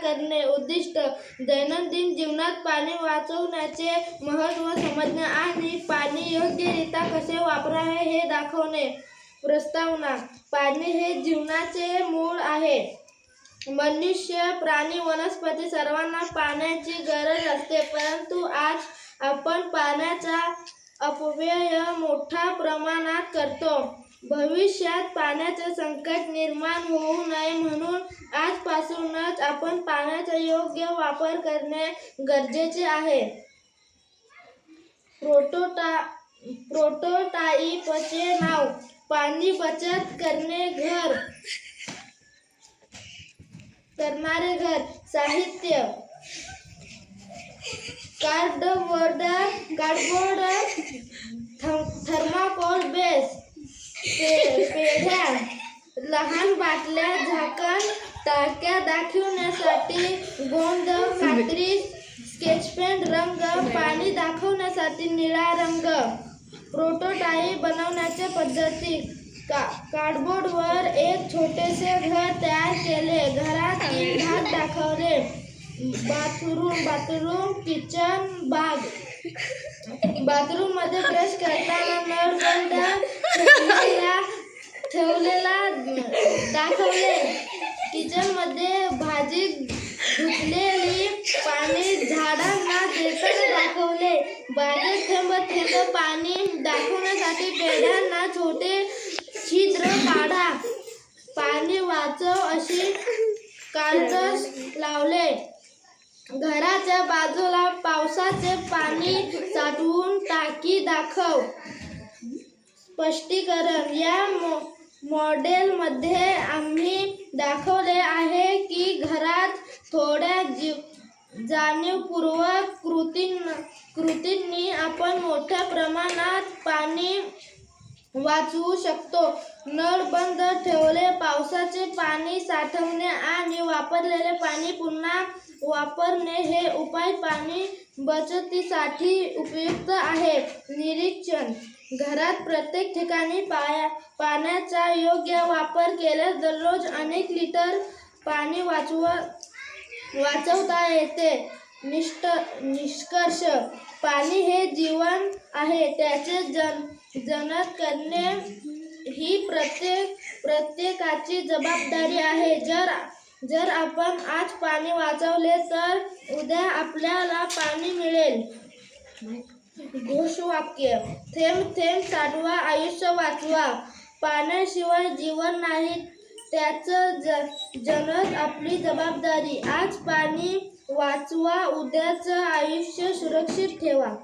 करणे. उद्दिष्ट: दैनंदिन जीवनात पाणी वाचवण्याचे महत्त्व समजणे आणि पाणी योग्यरित्या कसे वापरावे हे दाखवणे. प्रस्तावना: पाणी हे जीवनाचे मूळ आहे. मनुष्य, प्राणी, वनस्पती सर्वांना पाण्याची गरज असते, परंतु आज आपण पाण्याचा अपव्यय मोठ्या प्रमाणात करतो. भविष्यात पाण्याचे संकट निर्माण होऊ नये म्हणून आजपासूनच आपण पाण्याचा योग्य वापर करणे गरजेचे आहे. प्रोटोटाइपचे नाव: पाणी बचत करणारे घर. साहित्य: कार्डबोर्ड, थर्माकोल बेस, पेढ्या, लहान बाटल्या, झाकण, टाक्या दाखविण्यासाठी गोंद, कात्री, स्केचपेन, रंग, पाणी दाखविण्यासाठी निळा रंग. प्रोटोटाइप बनवण्याच्या पद्धती: कार्डबोर्डवर एक छोटेसे घर तयार केले. घरात 3 भाग दाखवले. बाथरूम, किचन, बाग. बाथरूममध्ये ब्रश करताना नळ बंद ठेवलेला दाखवले. किचनमध्ये भाजी धुतलेली, पाणी झाडांना देताना दाखवले. बागेत थेंब थेंब पाणी दाखवण्यासाठी पेढ्यांना छोटे छिद्र पाडा. पाणी वाचव अशी कार्ड्स लावले. घराच्या बाजूला पावसाचे पाणी साठवून टाकी दाखव. स्पष्टीकरण: या मॉडेलमध्ये आम्ही दाखवले आहे की घरात थोड्या जाणीवपूर्वक कृतींनी आपण मोठ्या प्रमाणात पाणी वाचवू शकतो. नळ बंद ठेवणे, पावसाचे पाणी साठवणे आणि वापरलेले पाणी पुन्हा वापरणे हे उपाय पाणी बचतीसाठी उपयुक्त आहेत. निरीक्षण: घरात प्रत्येक ठिकाणी पाण्याचा योग्य वापर केल्यास दररोज अनेक लिटर पाणी वाचवता येते. निष्कर्ष: पाणी हे जीवन आहे. त्याचे जतन करणे ही प्रत्येकाची जबाबदारी आहे. जर आपण आज पाणी वाचवले तर उद्या आपल्याला पाणी मिळेल. घोषवाक्य: थेंब थेंब साठवा, आयुष्य वाचवा. पाण्याशिवाय जीवन नाही, त्याचं जतन आपली जबाबदारी. आज पाणी वाचवा, उद्याचं आयुष्य सुरक्षित ठेवा.